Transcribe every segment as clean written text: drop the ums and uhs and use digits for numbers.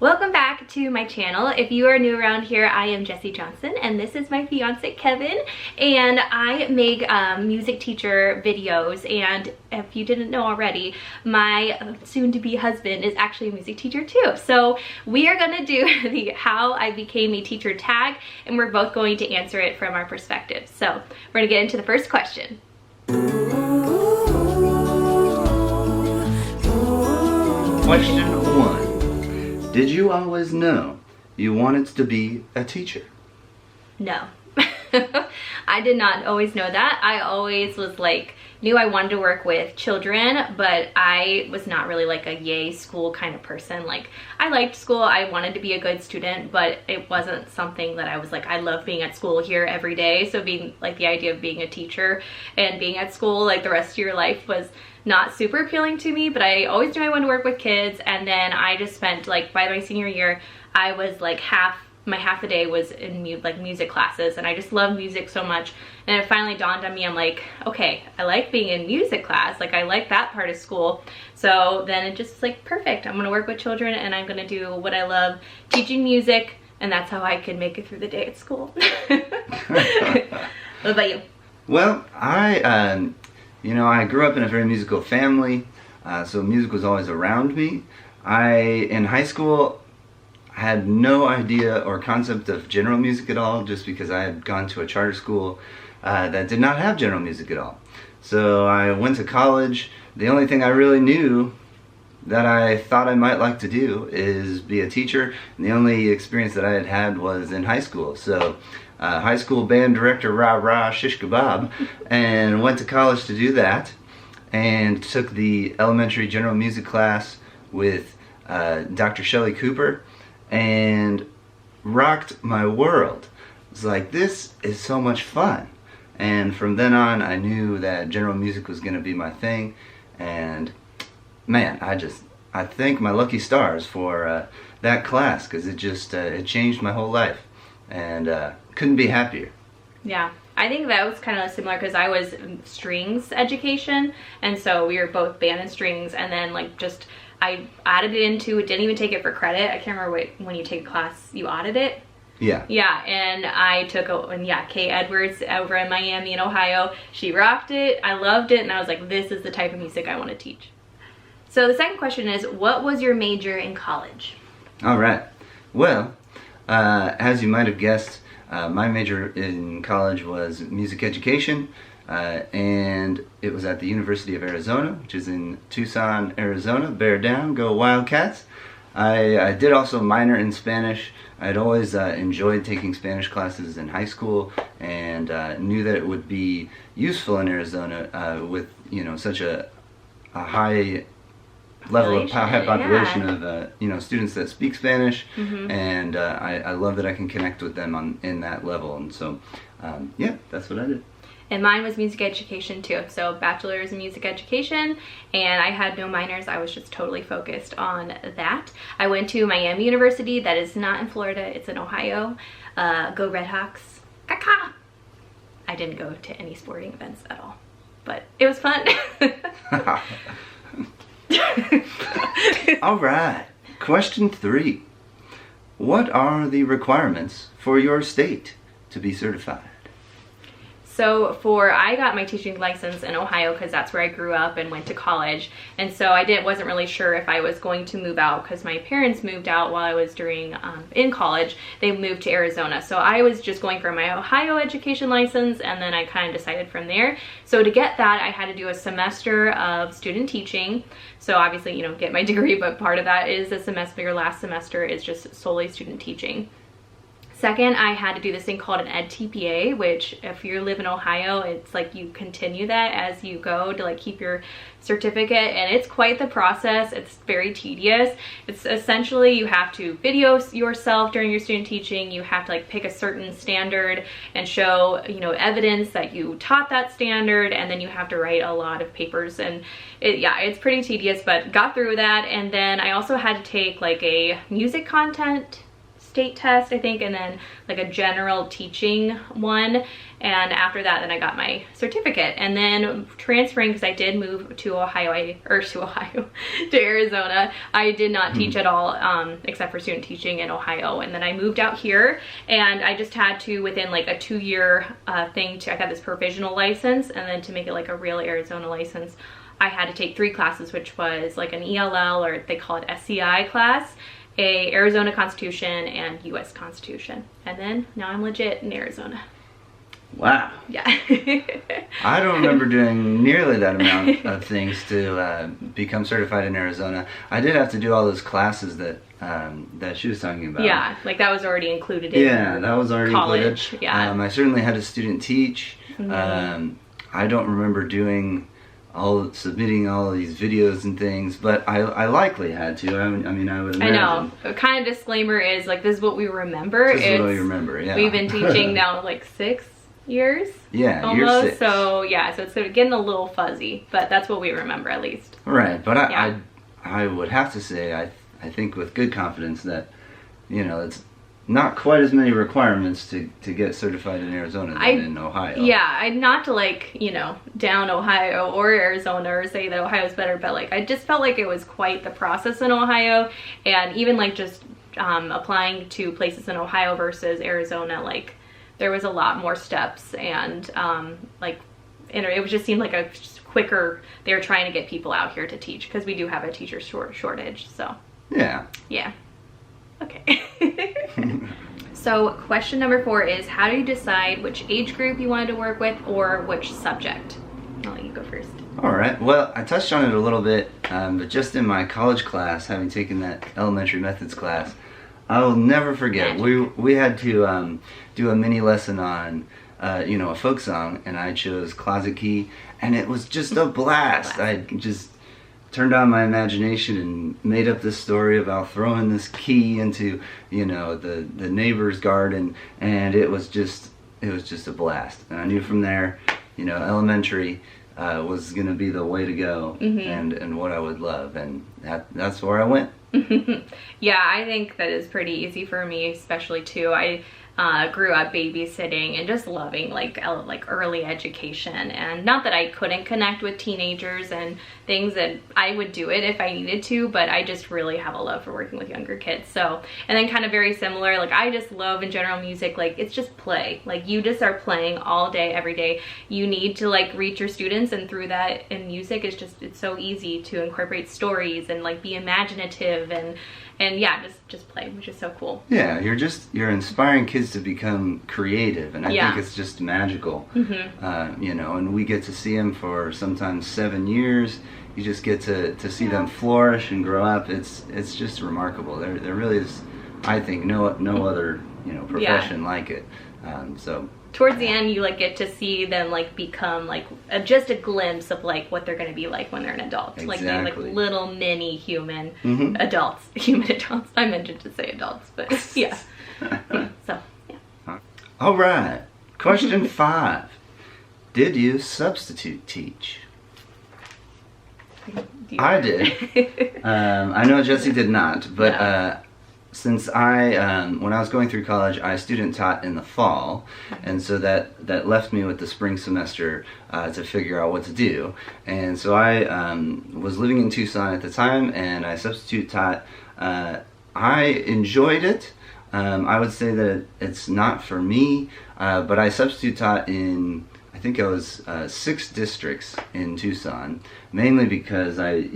Welcome back to my channel. If you are new around here, I am Jessie Johnson and this is my fiance Kevin, and I make music teacher videos. And if you didn't know already, my soon-to-be husband is actually a music teacher too. So we are gonna do the how I became a teacher tag, and we're both going to answer it from our perspectives. So we're gonna get into the first question. Question 1. Did you always know you wanted to be a teacher? No. I did not always know that. I always was knew I wanted to work with children, but I was not really like a yay school kind of person. I liked school, I wanted to be a good student, but it wasn't something that I was I love being at school here every day. So being the idea of being a teacher and being at school the rest of your life was not super appealing to me. But I always knew I wanted to work with kids, and then I just spent by my senior year, I was half the day was in music classes, and I just love music so much. And it finally dawned on me, I'm okay, I like being in music class, I like that part of school. So then it just perfect, I'm gonna work with children and I'm gonna do what I love, teaching music, and that's how I can make it through the day at school. What about you? Well, I grew up in a very musical family, so music was always around me. In high school, I had no idea or concept of general music at all, just because I had gone to a charter school that did not have general music at all. So I went to college. The only thing I really knew that I thought I might like to do is be a teacher, and the only experience that I had had was in high school. So high school band director, rah rah, shish kebab, and went to college to do that, and took the elementary general music class with Dr. Shelley Cooper, and rocked my world. It was this is so much fun. And from then on, I knew that general music was going to be my thing. And man, I thank my lucky stars for that class, because it changed my whole life, and couldn't be happier. Yeah, I think that was kind of similar, because I was strings education, and so we were both band and strings, and then I added it into it, didn't even take it for credit. I can't remember when you take a class, you audit it. Yeah. Yeah, and I took Kay Edwards over in Miami in Ohio. She rocked it, I loved it, and I was this is the type of music I want to teach. So the second question is, what was your major in college? All right. Well, as you might have guessed, my major in college was music education, and it was at the University of Arizona, which is in Tucson, Arizona. Bear down, go Wildcats. I did also minor in Spanish. I'd always enjoyed taking Spanish classes in high school, and knew that it would be useful in Arizona with such a high level of high population of students that speak Spanish. Mm-hmm. And I love that I can connect with them in that level, and so yeah, that's what I did. And mine was music education too, so bachelor's in music education, and I had no minors. I was just totally focused on that. I went to Miami University. That is not in Florida, it's in Ohio. Go Red Hawks. Kaka! I didn't go to any sporting events at all, but it was fun. All right, question 3. What are the requirements for your state to be certified? So I got my teaching license in Ohio, because that's where I grew up and went to college. And so wasn't really sure if I was going to move out, because my parents moved out while I was in college. They moved to Arizona. So I was just going for my Ohio education license, and then I kind of decided from there. So to get that, I had to do a semester of student teaching. So obviously, get my degree, but part of that is your last semester is just solely student teaching. Second, I had to do this thing called an Ed TPA, which if you live in Ohio, it's you continue that as you go to keep your certificate, and it's quite the process. It's very tedious. It's essentially, you have to video yourself during your student teaching. You have to pick a certain standard and show evidence that you taught that standard, and then you have to write a lot of papers, and it's pretty tedious, but got through that. And then I also had to take a music content state test, I think, and then like a general teaching one. And after that, then I got my certificate. And then transferring, because I did move to to Arizona. I did not teach at all, except for student teaching in Ohio. And then I moved out here, and I just had to, within like a 2-year thing, I got this provisional license, and then to make it like a real Arizona license, I had to take 3 classes, which was like an ELL, or they call it SCI class, a Arizona Constitution, and US Constitution. And then now I'm legit in Arizona. Wow. Yeah. I don't remember doing nearly that amount of things to become certified in Arizona. I did have to do all those classes that that she was talking about. Yeah, like that was already included in that was already college. Included. Yeah. I certainly had to student teach. I don't remember submitting all of these videos and things, but I likely had to. I mean, I would imagine. I know. A kind of disclaimer is like, this is what we remember. This is what we remember, yeah. We've been teaching now like 6 years. Yeah, almost. Year 6. So yeah, so it's sort of getting a little fuzzy, but that's what we remember at least. Right, but I would have to say I think with good confidence that, you know, it's not quite as many requirements to get certified in Arizona than in Ohio. Yeah, not to like, you know, down Ohio or Arizona or say that Ohio's better, but like I just felt like it was quite the process in Ohio, and even like just applying to places in Ohio versus Arizona, like there was a lot more steps, and it was just seemed like a quicker, they were trying to get people out here to teach, because we do have a teacher shortage. So yeah. Okay. So question number 4 is, how do you decide which age group you wanted to work with or which subject? I'll let you go first. All right, well, I touched on it a little bit, but just in my college class, having taken that elementary methods class, I will never forget, we had to do a mini lesson on you know, a folk song, and I chose Closet Key, and it was just a blast. I just turned on my imagination and made up this story about throwing this key into, you know, the neighbor's garden, and it was just a blast. And I knew from there, you know, elementary was going to be the way to go, and what I would love, and that's where I went. Yeah, I think that is pretty easy for me, especially too. I grew up babysitting and just loving like early education, and not that I couldn't connect with teenagers and things, that I would do it if I needed to, but I just really have a love for working with younger kids. So, and then kind of very similar, like I just love in general music, like it's just play, like you just are playing all day every day. You need to like reach your students, and through that in music it's so easy to incorporate stories and like be imaginative and yeah, just play, which is so cool. Yeah, you're inspiring kids to become creative, and I think it's just magical. You know, and we get to see them for sometimes 7 years. You just get to see them flourish and grow up. It's just remarkable. There really is, I think, no other, you know, profession like it. So towards the end, you like get to see them like become like just a glimpse of like what they're going to be like when they're an adult. Exactly. Like they're like little mini human adults. I meant to say adults, but yeah. So yeah. All right. Question 5. Did you substitute teach? I did. I know Jesse did not, but since when I was going through college, I student taught in the fall, and so that left me with the spring semester to figure out what to do. And so I was living in Tucson at the time, and I substitute taught. I enjoyed it. I would say that it's not for me, but I substitute taught in, I think I was 6 districts in Tucson, mainly because I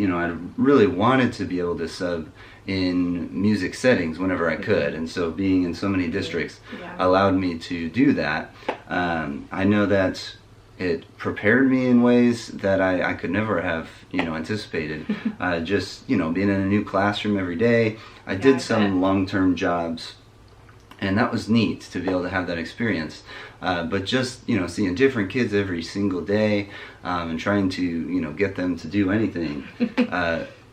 really wanted to be able to sub in music settings whenever I could, and so being in so many districts allowed me to do that. I know that it prepared me in ways that I could never have, anticipated. Just, being in a new classroom every day. I did some long-term jobs, and that was neat to be able to have that experience. But just, seeing different kids every single day, and trying to, get them to do anything,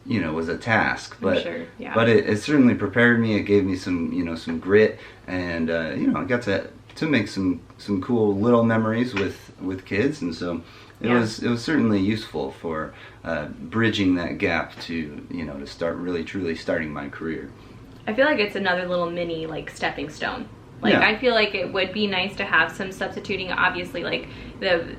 was a task. But but it certainly prepared me. It gave me some, some grit, and I got to make some cool little memories with kids, and so it was certainly useful for bridging that gap to to start really truly starting my career. I feel like it's another little mini like stepping stone. Like Yeah. I feel like it would be nice to have some substituting. Obviously, like the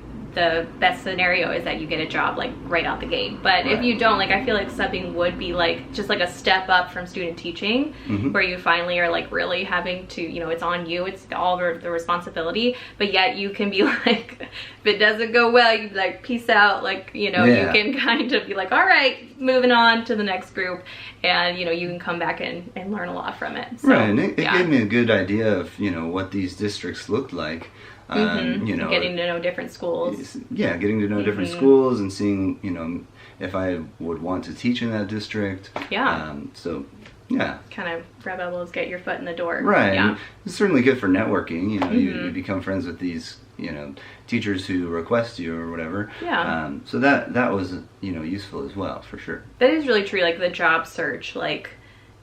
best scenario is that you get a job like right out the gate. But if Right. you don't, like I feel like subbing would be like just like a step up from student teaching, where you finally are like really having to, you know, it's on you, it's all the responsibility, but yet you can be like, if it doesn't go well, you be like, peace out, like, you know, Yeah. you can kind of be like, all right, moving on to the next group, and you know, you can come back and learn a lot from it. So, Right, and it yeah. gave me a good idea of, you know, what these districts looked like. You know, Getting to know different schools. yeah, getting to know different schools and seeing, you know, if I would want to teach in that district. Yeah. So, yeah. Kind of rub elbows, get your foot in the door. Right. Yeah. And it's certainly good for networking. You know, you become friends with these, you know, teachers who request you or whatever. Yeah. So that was, you know, useful as well, for sure. That is really true. Like the job search, like,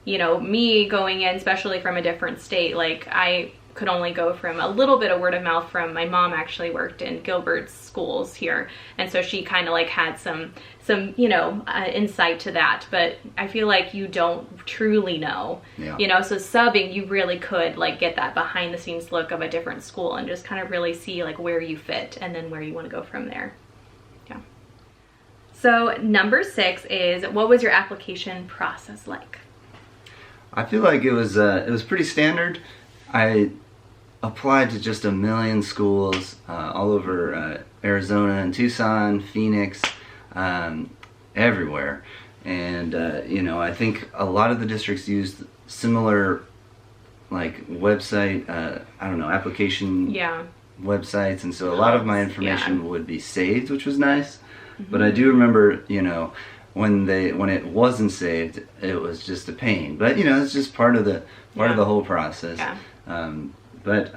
you know, me going in, especially from a different state, like I could only go from a little bit of word of mouth from my mom actually worked in Gilbert's schools here. And so she kind of like had some, you know, insight to that, but I feel like you don't truly know, Yeah. you know, so subbing, you really could like get that behind the scenes look of a different school and just kind of really see like where you fit and then where you want to go from there. Yeah. So number 6 is, what was your application process like? I feel like it was pretty standard. I applied to just a million schools all over Arizona and Tucson, Phoenix, everywhere. And you know, I think a lot of the districts used similar like website, I don't know, application Yeah. websites, and so a lot of my Hubs, information yeah. would be saved, which was nice. But I do remember, you know, when it wasn't saved, it was just a pain. But you know, it's just part of the whole process. Yeah. But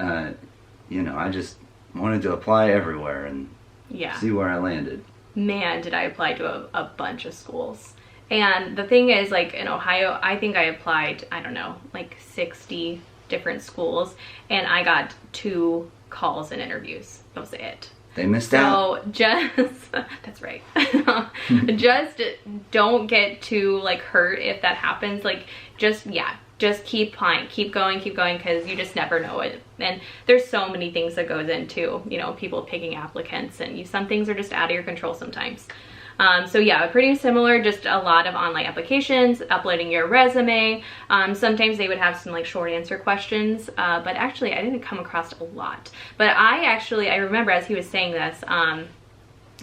you know, I just wanted to apply everywhere and Yeah. see where I landed. Man, did I apply to a bunch of schools. And the thing is, like in Ohio, I think I applied, I don't know, like 60 different schools, and I got 2 calls and interviews. That was it. They missed out. So just, that's right. Just don't get too like hurt if that happens. Like just keep applying, keep going, because you just never know it. And there's so many things that goes into, you know, people picking applicants, and some things are just out of your control sometimes. So yeah, pretty similar, just a lot of online applications, uploading your resume. Sometimes they would have some like short answer questions, but actually I didn't come across a lot. But I remember as he was saying this,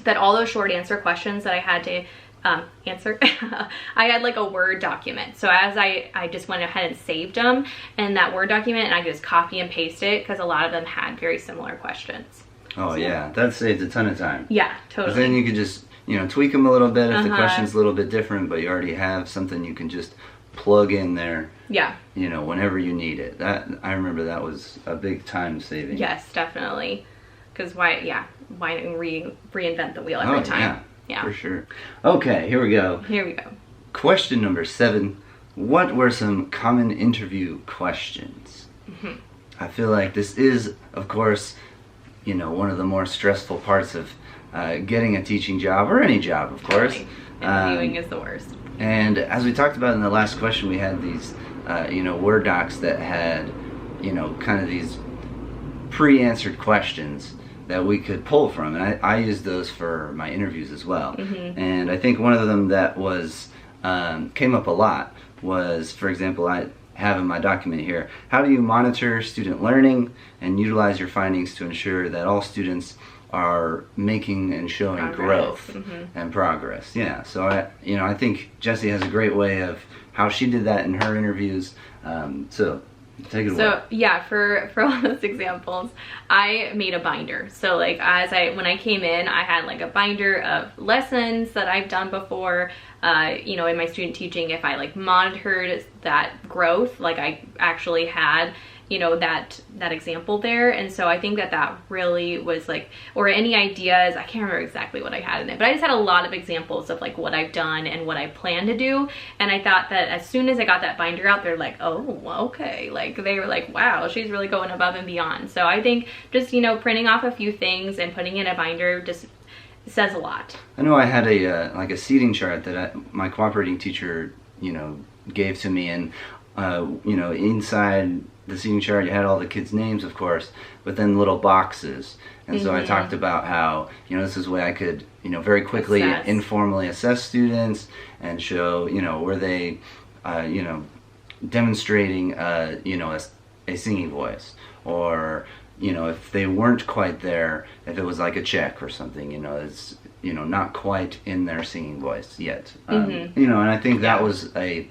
that all those short answer questions that I had to answer, I had like a Word document. So as I just went ahead and saved them in that Word document, and I could just copy and paste it because a lot of them had very similar questions. Oh So, yeah, that saved a ton of time. Yeah, 'Cause totally. then you could just, you know, tweak them a little bit if the question's a little bit different, but you already have something you can just plug in there. Yeah. You know, whenever you need it. That I remember that was a big time saving. Yes, definitely. Because why don't we reinvent the wheel every time? Yeah, for sure. Okay, here we go. Here we go. Question number 7. What were some common interview questions? I feel like this is, of course, you know, one of the more stressful parts of getting a teaching job, or any job, of course. Interviewing is the worst. And as we talked about in the last question, we had these, you know, Word docs that had, you know, kind of these pre-answered questions that we could pull from, and I used those for my interviews as well. And I think one of them that was came up a lot was, for example, I have in my document here, how do you monitor student learning and utilize your findings to ensure that all students are making and showing growth and progress? Yeah, so I think Jessie has a great way of how she did that in her interviews. So take it away. So yeah, for all those examples, I made a binder. So like when I came in, I had like a binder of lessons that I've done before. You know, in my student teaching, if I like monitored that growth, like I actually had, you know, that example there. And so I think that really was like, or any ideas, I can't remember exactly what I had in it, but I just had a lot of examples of like what I've done and what I plan to do. And I thought that as soon as I got that binder out, they're like, oh, okay. Like they were like, wow, she's really going above and beyond. So I think just, you know, printing off a few things and putting in a binder just says a lot. I know I had a like a seating chart that my cooperating teacher, you know, gave to me, and you know, inside the seating chart you had all the kids' names, of course, but then little boxes. And so I talked about how, you know, this is a way I could, you know, very quickly, informally assess students and show, you know, were they, you know, demonstrating, you know, a singing voice, or, you know, if they weren't quite there, if it was like a check or something, you know, it's, you know, not quite in their singing voice yet. You know, and I think that was a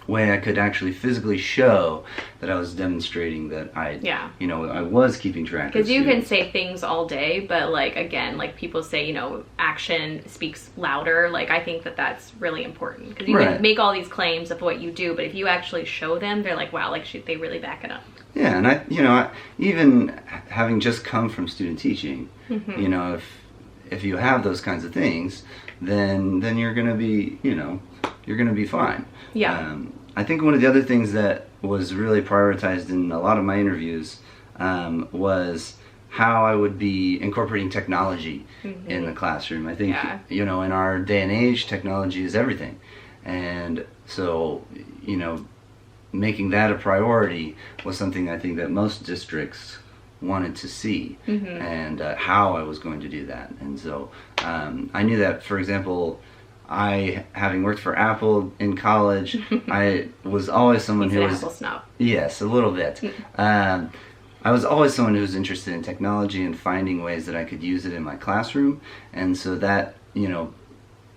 way I could actually physically show that I was demonstrating that I, you know, I was keeping track. Because you can say things all day, but like, again, like people say, you know, action speaks louder. Like, I think that that's really important, because you can make all these claims of what you do, but if you actually show them, they're like, wow, like they really back it up. Yeah, and I, you know, even having just come from student teaching, you know, if you have those kinds of things, then you're gonna be, you know, you're gonna be fine. Yeah. I think one of the other things that was really prioritized in a lot of my interviews was how I would be incorporating technology in the classroom. I think, you know, in our day and age, technology is everything. And so, you know, making that a priority was something I think that most districts wanted to see, and how I was going to do that. And so I knew that, for example, I, having worked for Apple in college, I was always someone who was... Apple snob. Yes, a little bit. I was always someone who was interested in technology and finding ways that I could use it in my classroom, and so that, you know,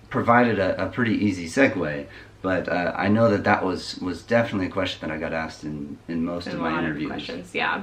provided a pretty easy segue. But I know that was definitely a question that I got asked in most of my interviews. Questions, yeah.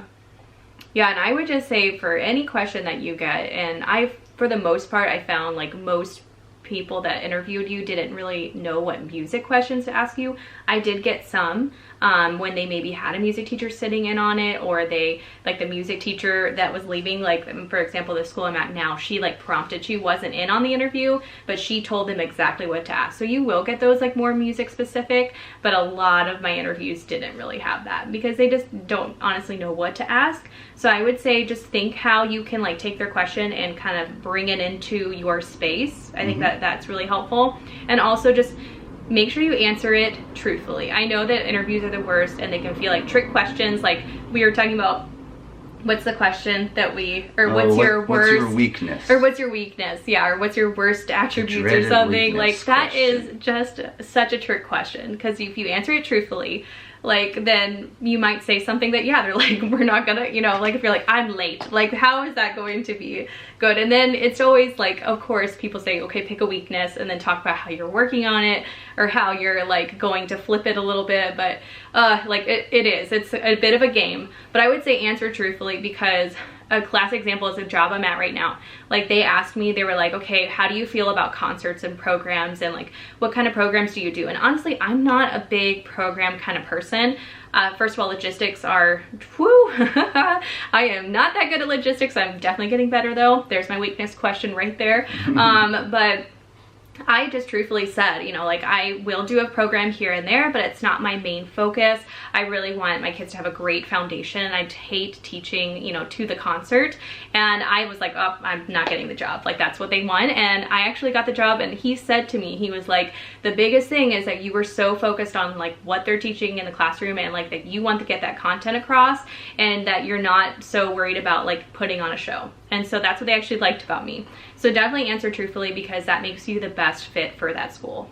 Yeah, and I would just say, for any question that you get, and for the most part, I found like most people that interviewed you didn't really know what music questions to ask you. I did get some when they maybe had a music teacher sitting in on it, or they, like the music teacher that was leaving, like for example, the school I'm at now, she like prompted, she wasn't in on the interview, but she told them exactly what to ask. So you will get those like more music specific, but a lot of my interviews didn't really have that, because they just don't honestly know what to ask. So I would say just think how you can like take their question and kind of bring it into your space. I think that's really helpful. And also just make sure you answer it truthfully. I know that interviews are the worst, and they can feel like trick questions. Like we were talking about, what's the question that what's your weakness? Or what's your weakness? Yeah, or what's your worst attributes or something. Like that is just such a trick question, because if you answer it truthfully, like then you might say something that, yeah, they're like, we're not gonna, you know, like if you're like, I'm late, like how is that going to be good? And then it's always like, of course, people say, okay, pick a weakness and then talk about how you're working on it, or how you're like going to flip it a little bit. But like it's a bit of a game. But I would say answer truthfully, because a classic example is a job I'm at right now. Like they asked me, they were like, okay, how do you feel about concerts and programs, and like what kind of programs do you do? And honestly, I'm not a big program kind of person. First of all, logistics are, whew, I am not that good at logistics. I'm definitely getting better though. There's my weakness question right there. But I just truthfully said, you know, like I will do a program here and there, but it's not my main focus. I really want my kids to have a great foundation. I'd hate teaching, you know, to the concert. And I was like, oh, I'm not getting the job. Like that's what they want. And I actually got the job. And he said to me, he was like, the biggest thing is that you were so focused on like what they're teaching in the classroom, and like that you want to get that content across, and that you're not so worried about like putting on a show. And so that's what they actually liked about me. So definitely answer truthfully, because that makes you the best fit for that school.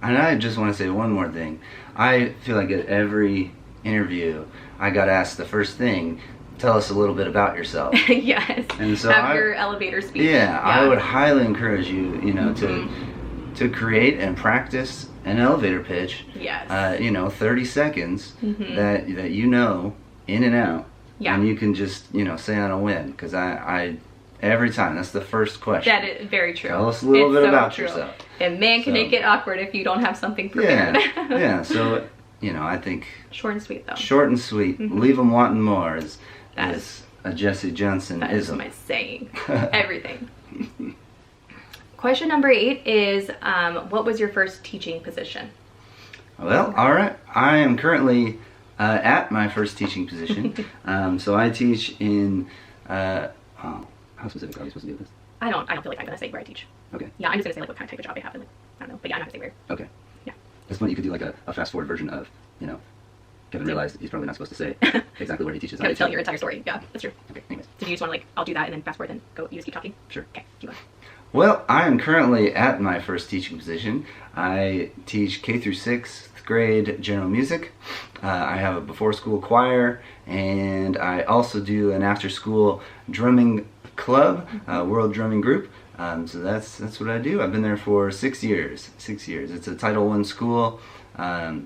And I just want to say one more thing. I feel like at every interview, I got asked the first thing, tell us a little bit about yourself. Yes. And so have your elevator speech. Yeah, I would highly encourage you, you know, to create and practice an elevator pitch. Yes. You know, 30 seconds that you know in and out. Yeah. And you can just, you know, say on a whim, because I every time, that's the first question. That is very true. Tell us a little bit about yourself. And man, can it get awkward if you don't have something prepared. Yeah, so, you know, I think... Short and sweet, though. Short and sweet. Leave them wanting more is a Jesse Johnson-ism. That is my saying. Everything. Question number 8 is, what was your first teaching position? Well, all right. I am currently at my first teaching position. So I teach in... how specific are we supposed to do this? I don't feel like I'm going to say where I teach. Okay. Yeah, I'm just going to say like what kind of type of job I have. And, like, I don't know. But yeah, I'm not going to say where. Okay. Yeah. This point you could do like a fast forward version of, you know, Kevin realized he's probably not supposed to say exactly where he teaches. You gotta tell your entire story. Yeah, that's true. Okay, anyways. Did you just want to I'll do that and then fast forward and go, you just keep talking? Sure. Okay, keep going. Well, I am currently at my first teaching position. I teach K through 6th grade general music. I have a before school choir, and I also do an after school drumming club, world drumming group. So that's what I do. I've been there for 6 years. 6 years. It's a Title I school. I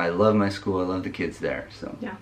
love my school. I love the kids there. So yeah.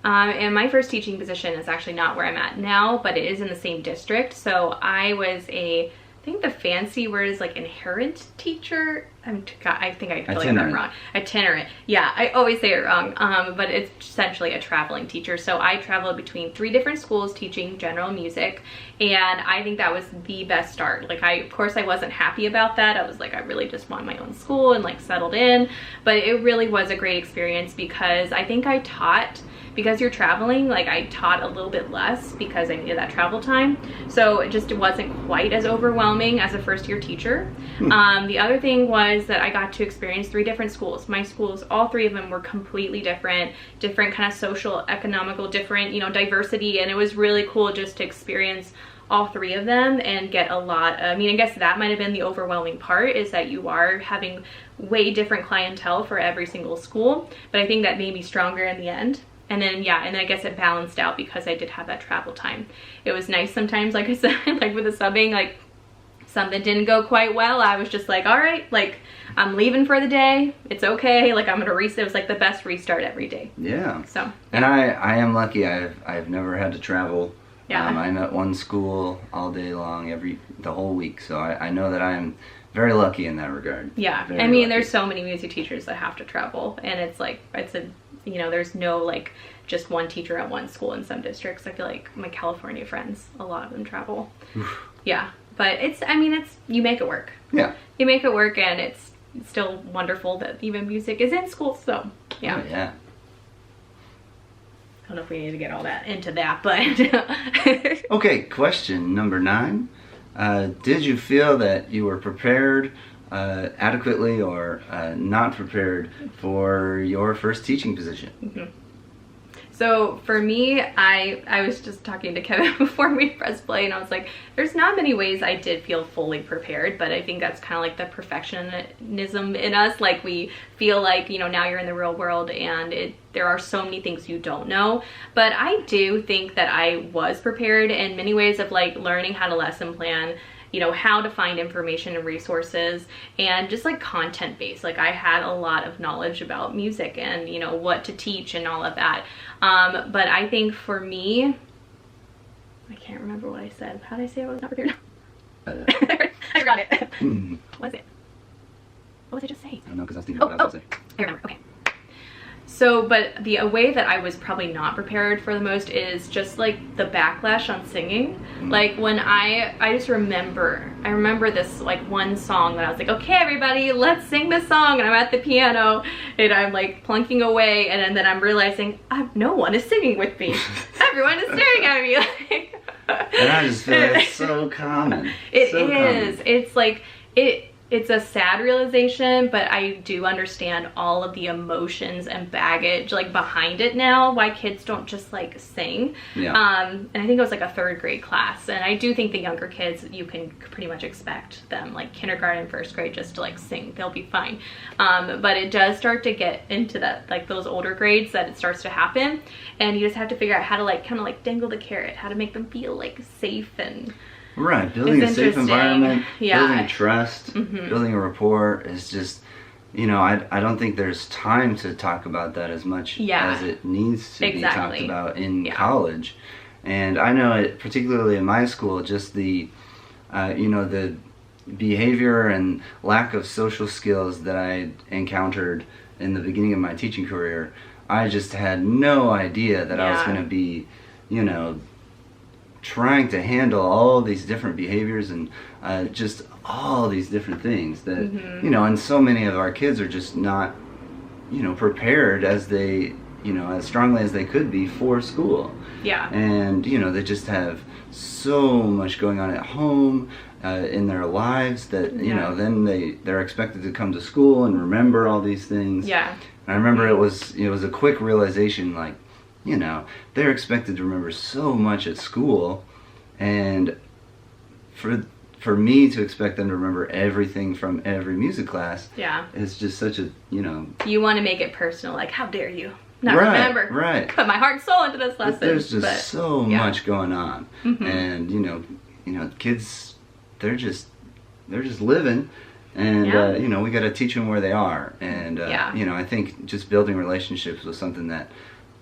And my first teaching position is actually not where I'm at now, but it is in the same district. So I was I think the fancy word is inherent teacher. I think I feel like I'm wrong. Itinerant. Yeah, I always say it wrong. But it's essentially a traveling teacher. So I traveled between 3 different schools teaching general music, and I think that was the best start. Of course I wasn't happy about that. I was I really just want my own school and settled in. But it really was a great experience because I think I taught, because you're traveling, I taught a little bit less because I needed that travel time. So it wasn't quite as overwhelming as a first year teacher. The other thing was that I got to experience 3 different schools. My schools, all 3 of them were completely different kind of social, economical, different, diversity. And it was really cool just to experience all 3 of them and get a lot. I guess that might have been the overwhelming part, is that you are having way different clientele for every single school. But I think that made me stronger in the end. And then, yeah, and I guess it balanced out because I did have that travel time. It was nice sometimes, like I said, with the subbing, something didn't go quite well. I was just all right, I'm leaving for the day. It's okay. I'm going to restart. It was the best restart every day. Yeah. So. And I am lucky. I've never had to travel. Yeah. I'm at one school all day long, the whole week. So I know that I am very lucky in that regard. Yeah. Very lucky. There's There's so many music teachers that have to travel, and it's there's no just one teacher at one school in some districts. I feel like my California friends, a lot of them travel. Yeah. But it's you make it work. Yeah. You make it work, and it's still wonderful that even music is in school. So, yeah. Oh, yeah. I don't know if we need to get all that into that, but. Okay, question number 9. Did you feel that you were prepared adequately or not prepared for your first teaching position? Mm-hmm. So for me, I was just talking to Kevin before we pressed play, and I was there's not many ways I did feel fully prepared, but I think that's kind of the perfectionism in us. We feel now you're in the real world, and there are so many things you don't know. But I do think that I was prepared in many ways of learning how to lesson plan, how to find information and resources, and just content based. I had a lot of knowledge about music and, what to teach and all of that. But I think for me, I can't remember what I said. How did I say I was not prepared? I forgot it. What was it? What was I just saying? I don't know, because I was thinking what I was going to say. I remember, okay. So, but the way that I was probably not prepared for the most is just the backlash on singing. When I just remember this one song that I was okay, everybody, let's sing this song. And I'm at the piano and I'm plunking away, and then I'm realizing no one is singing with me. Everyone is staring at me. And I just feel it's so common. It is. It's it's a sad realization, but I do understand all of the emotions and baggage behind it now, why kids don't just sing. Yeah. And I think it was a 3rd grade class, and I do think the younger kids, you can pretty much expect them kindergarten, 1st grade, just to sing. They'll be fine. But it does start to get into that those older grades that it starts to happen, and you just have to figure out how to kind of dangle the carrot, how to make them feel safe and. Right, building a safe environment, yeah. building trust, building a rapport is just, I don't think there's time to talk about that as much as it needs to be talked about in college. And I know it, particularly in my school, just the, the behavior and lack of social skills that I encountered in the beginning of my teaching career. I just had no idea that I was going to be, trying to handle all these different behaviors and just all these different things that and so many of our kids are just not prepared as they as strongly as they could be for school. And they just have so much going on at home in their lives that then they're expected to come to school and remember all these things. And I remember it was a quick realization, like, they're expected to remember so much at school, and for me to expect them to remember everything from every music class, is just such a, You want to make it personal, like, how dare you not remember? Right. Put my heart and soul into this lesson. But there's just so much going on, and kids, they're just living, and we got to teach them where they are, and I think just building relationships was something that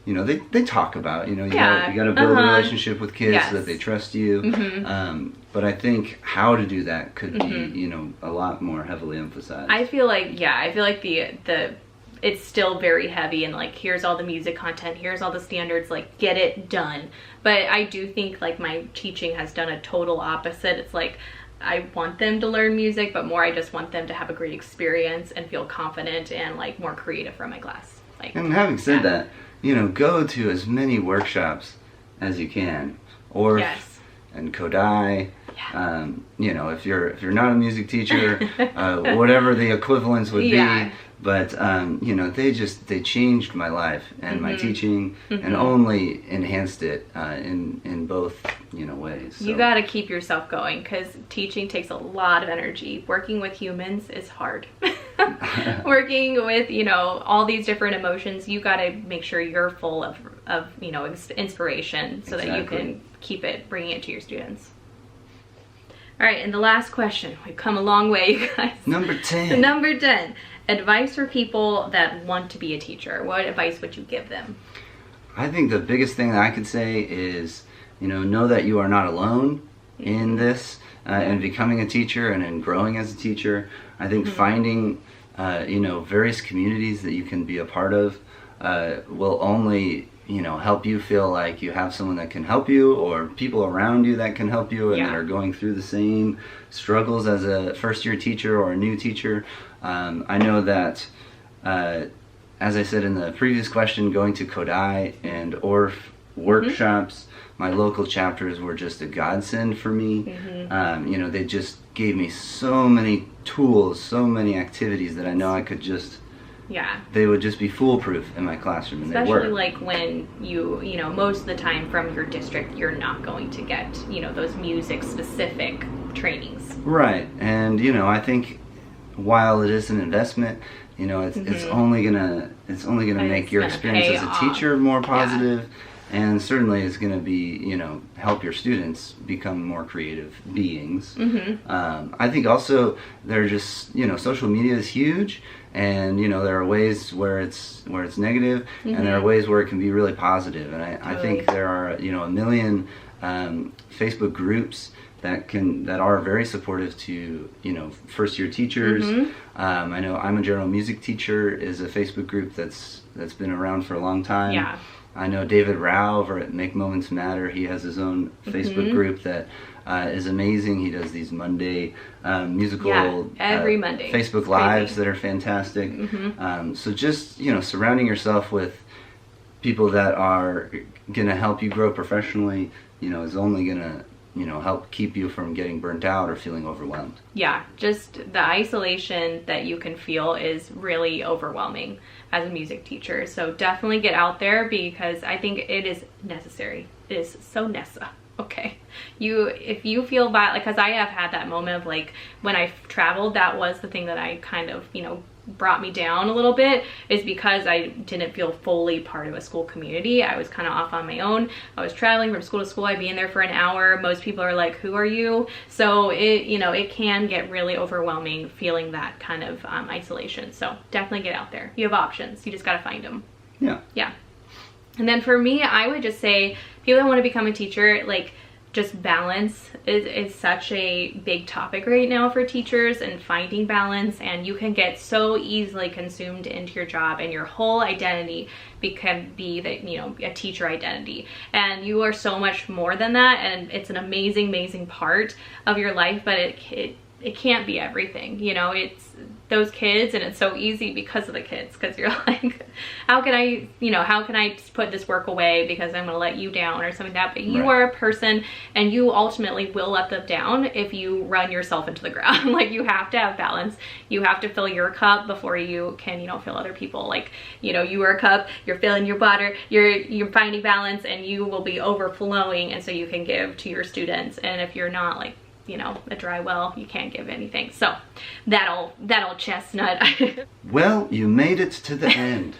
they talk about. You got to build a relationship with kids so that they trust you. But I think how to do that could be a lot more heavily emphasized. I feel like the it's still very heavy, and like, here's all the music content, here's all the standards, like, get it done. But I do think like my teaching has done a total opposite. It's like, I want them to learn music, but more I just want them to have a great experience and feel confident and like more creative from my class. Like, and having said that, go to as many workshops as you can, or and Kodai. If you're not a music teacher, whatever the equivalents would be. But they changed my life and my teaching, and only enhanced it in both ways. So. You got to keep yourself going, because teaching takes a lot of energy. Working with humans is hard. Working with all these different emotions, you got to make sure you're full of inspiration, so that you can keep it, bringing it to your students. All right, and the last question. We've come a long way, you guys. Number 10. Number 10. Advice for people that want to be a teacher. What advice would you give them? I think the biggest thing that I could say is, know that you are not alone in this, and becoming a teacher and in growing as a teacher. I think finding, various communities that you can be a part of will only, help you feel like you have someone that can help you, or people around you that can help you, and that are going through the same struggles as a first-year teacher or a new teacher. I know that, as I said in the previous question, going to Kodai and ORF workshops, my local chapters were just a godsend for me. They just gave me so many tools, so many activities that I know I could just... they would just be foolproof in my classroom, and especially they were. Like when most of the time from your district, you're not going to get those music specific trainings. Right, and I think while it is an investment, it's only gonna make your experience as a teacher more positive, and certainly it's gonna be help your students become more creative beings. I think also they're just social media is huge. And there are ways where it's negative, and there are ways where it can be really positive. And I think there are a million Facebook groups that are very supportive to first year teachers. I know I'm a General Music Teacher is a Facebook group that's been around for a long time. I know David Rao over at Make Moments Matter. He has his own Facebook group that is amazing. He does these Monday musical every Monday Facebook Lives that are fantastic. So just surrounding yourself with people that are gonna help you grow professionally, is only gonna help keep you from getting burnt out or feeling overwhelmed. Just the isolation that you can feel is really overwhelming as a music teacher. So definitely get out there, because I think it is necessary. It is so necessary. Okay, if you feel bad, like, because I have had that moment of like, when I traveled, that was the thing that I kind of brought me down a little bit, is because I didn't feel fully part of a school community. I was kind of off on my own. I was traveling from school to school. I'd be in there for an hour. Most people are like, who are you? So it can get really overwhelming feeling that kind of isolation. So definitely get out there. You have options. You just got to find them. Yeah. And then for me, I would just say, people that want to become a teacher, like, just balance is such a big topic right now for teachers, and finding balance. And you can get so easily consumed into your job, and your whole identity can be that, a teacher identity. And you are so much more than that, and it's an amazing part of your life, but it can't be everything. those kids, and it's so easy because of the kids, because you're like, how can I, you know, how can I just put this work away because I'm gonna let you down or something like that. But you are a person, and you ultimately will let them down if you run yourself into the ground. Like, you have to have balance. You have to fill your cup before you can, you know, fill other people. Like, you know, you are a cup, you're filling your water, you're finding balance, and you will be overflowing, and so you can give to your students. And if you're not, like, you know, a dry well, you can't give anything. So that old chestnut. Well, you made it to the end.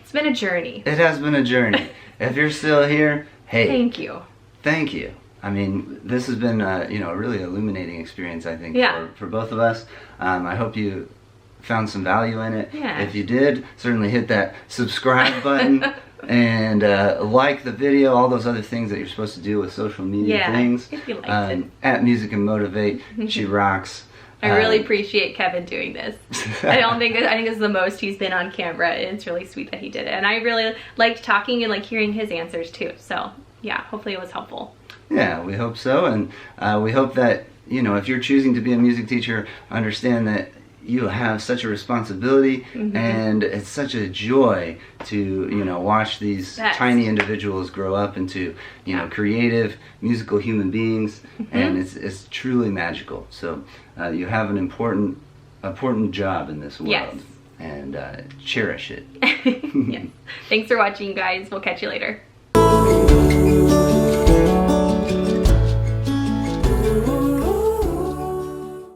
It's been a journey. It has been a journey. If you're still here, hey, thank you. Thank you. I mean, this has been you know, a really illuminating experience, I think, for both of us. I hope you found some value in it. Yeah. If you did, certainly hit that subscribe button and like the video, all those other things that you're supposed to do with social media things. If you liked it. At Music and Motivate, she rocks. I really appreciate Kevin doing this. I think this is the most he's been on camera, and it's really sweet that he did it. And I really liked talking and like hearing his answers too. So yeah, hopefully it was helpful. Yeah, we hope so, and we hope that, you know, if you're choosing to be a music teacher, understand that you have such a responsibility, and it's such a joy to, you know, watch these tiny individuals grow up into, you know, creative musical human beings, and it's truly magical. So you have an important job in this world, and cherish it. Yes. Thanks for watching, guys. We'll catch you later.